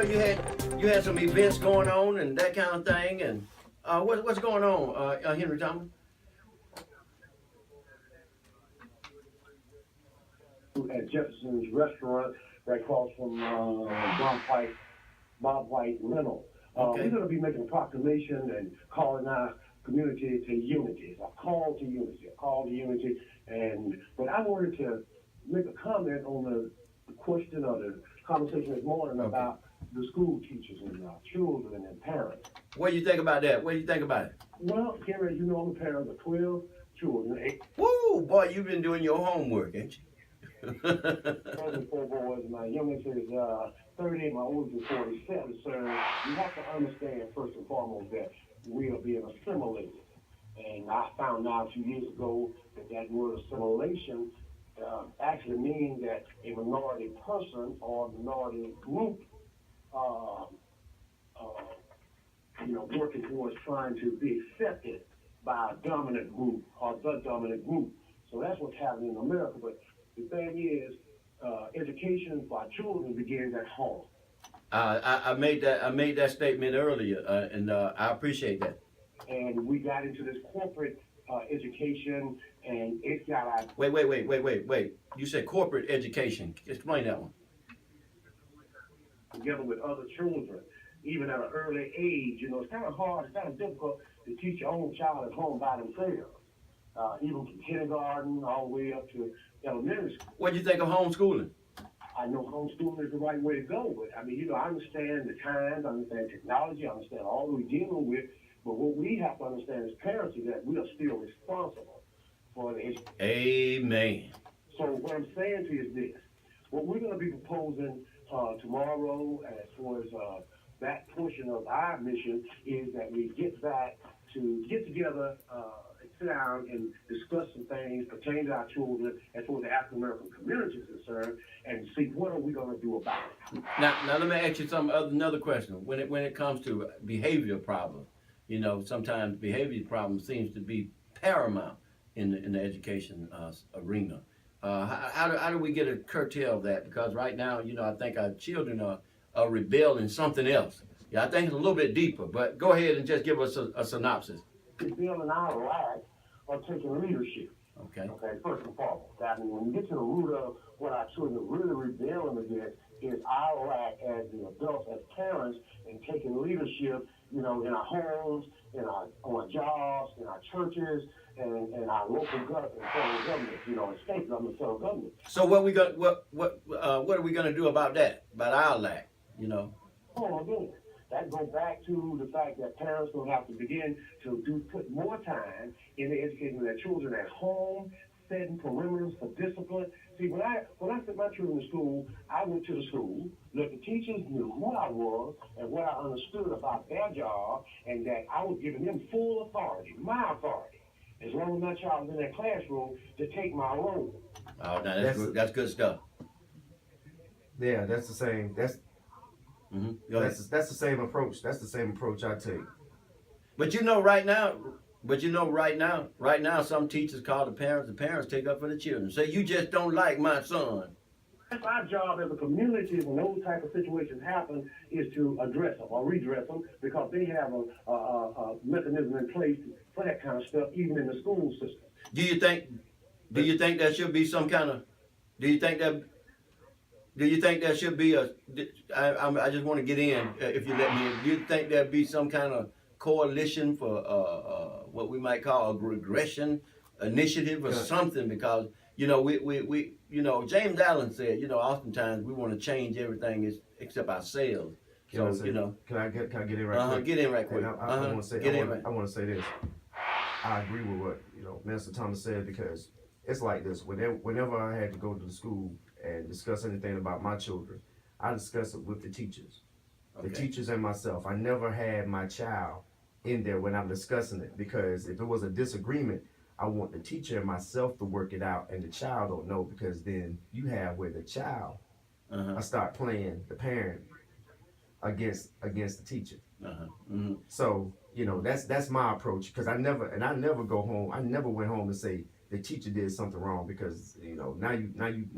know you had some events going on and that kind of thing, and what's going on, Henry Thomas? At Jefferson's restaurant right across from Bob White Rental. Okay. We're going to be making a proclamation and calling our community to unity. It's a call to unity, a call to unity. But I wanted to make a comment on the question or the conversation this morning about the school teachers and children and parents. What do you think about that? What do you think about it? Well, Henry, you know I'm a parent of 12 children. Woo, boy, you've been doing your homework, ain't you? Four boys. My youngest is 30, my oldest is 47. So you have to understand first and foremost that we are being assimilated. And I found out 2 years ago that word assimilation actually means that a minority person or minority group, working towards trying to be accepted by a dominant group or the dominant group. So that's what's happening in America. But the thing is, education for our children begins at home. I made that statement earlier, and I appreciate that. And we got into this corporate education, and it's got our Wait. You said corporate education. Explain that one. Together with other children, even at an early age. You know, it's kind of hard, it's kind of difficult to teach your own child at home by themselves. Even from kindergarten all the way up to elementary school. What do you think of homeschooling? I know homeschooling is the right way to go, but I mean, I understand the times, I understand technology, I understand all that we're dealing with, but what we have to understand as parents is that we are still responsible for the education. Amen. So what I'm saying to you is this: what we're going to be proposing tomorrow, as far as that portion of our mission, is that we get together. Sit down and discuss some things pertaining to our children as far as the African American community is concerned, and see what are we going to do about it. Now let me ask you another question. When it comes to behavior problems, sometimes behavior problems seems to be paramount in the education arena. How do we get to curtail that? Because right now, I think our children are rebelling something else. Yeah, I think it's a little bit deeper. But go ahead and just give us a synopsis. Building our lives or taking leadership. Okay, first and foremost. I mean, when you get to the root of what our children are really rebelling against is our lack as the adults, as parents, in taking leadership, in our homes, on our jobs, in our churches, and our local government, federal government, state government, federal government. So what are we gonna do about that? About our lack, Oh, again. That goes back to the fact that parents will have to begin to put more time in the education of their children at home, setting perimeters for discipline. See, when I sent my children to school, I went to the school, let the teachers knew who I was and what I understood about their job, and that I was giving them full authority, my authority, as long as my child was in that classroom, to take my role. Oh, no, that's good stuff. Yeah, that's the same. That's the same approach. That's the same approach I take. But right now, some teachers call the parents take up for the children. Say, you just don't like my son. That's our job as a community when those type of situations happen, is to address them or redress them, because they have a mechanism in place for that kind of stuff, even in the school system. Do you think there should be some kind of? Do you think there should be I just want to get in, if you let me in. Do you think there'd be some kind of coalition for what we might call a regression initiative or something? Because we James Allen said, oftentimes we want to change everything except ourselves. Can I get in right quick? Get in right quick. I want to say this. I agree with what Minister Thomas said, because it's like this. Whenever I had to go to the school and discuss anything about my children, I discuss it with the teachers. The teachers and myself. I never had my child in there when I'm discussing it, because if it was a disagreement, I want the teacher and myself to work it out, and the child don't know, because then you have where the child I start playing the parent against the teacher. So that's my approach, because I never go home. I never went home and say, the teacher did something wrong, because now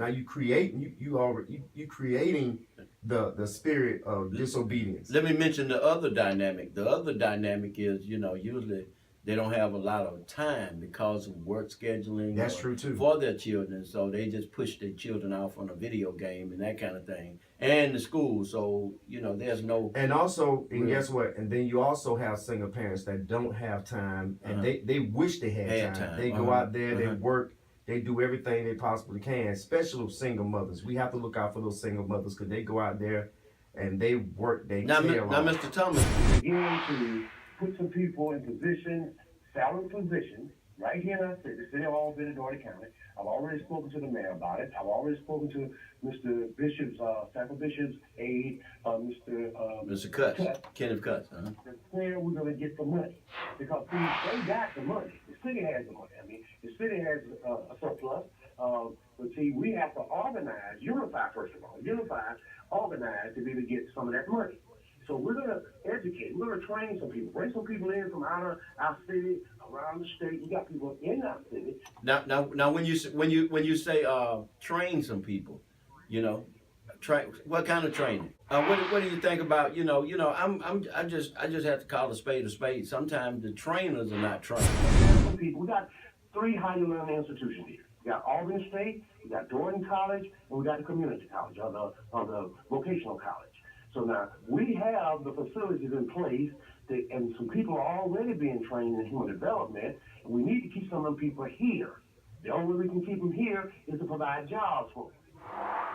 you creating you creating the spirit of disobedience. Let me mention the other dynamic. The other dynamic is, usually they don't have a lot of time because of work scheduling. That's true too. For their children, so they just push their children off on a video game and that kind of thing, and the school. So there's no. And also, and guess what? And then you also have single parents that don't have time, and they wish they had time. They go out there, they work, they do everything they possibly can. Especially single mothers. We have to look out for those single mothers, because they go out there and they work. Now, Mr. Thomas. Begin to put some people in positions, salary positions, right here in our city, the city of Albany, Doherty County. I've already spoken to the mayor about it. I've already spoken to Mr. Bishop's, Sanford Bishop's aide, Mr. Cutts, Kenneth Cutts. Where we're going to get the money. Because see, they got the money. The city has the money. I mean, the city has a surplus. But see, we have to organize, unify first of all, organize to be able to get some of that money. So we're going to educate, we're going to train some people, bring some people in from out of our city, around the state. We got people in our city. Now, when you say train some people, what kind of training? What do you think about? I just have to call a spade a spade. Sometimes the trainers are not trained. Some people. We got 3 higher learning institutions here. We got Albany State, we got Doherty College, and we got the community college, or the vocational college. So now we have the facilities in place, and some people are already being trained in human development, and we need to keep some of them people here. The only way we can keep them here is to provide jobs for them.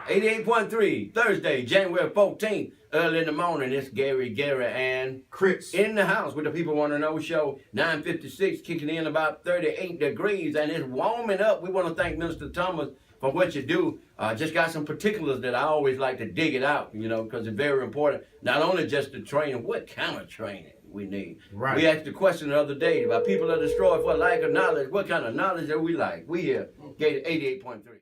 88.3, Thursday, January 14th, early in the morning. It's Gary, and Chris in the house with the People Want to Know show. 9:56, kicking in about 38 degrees, and it's warming up. We want to thank Mr. Thomas for what you do. Just got some particulars that I always like to dig it out, because it's very important. Not only just the training, what kind of training we need. Right. We asked the question the other day about people are destroyed for lack of knowledge. What kind of knowledge do we like? We here, 88.3.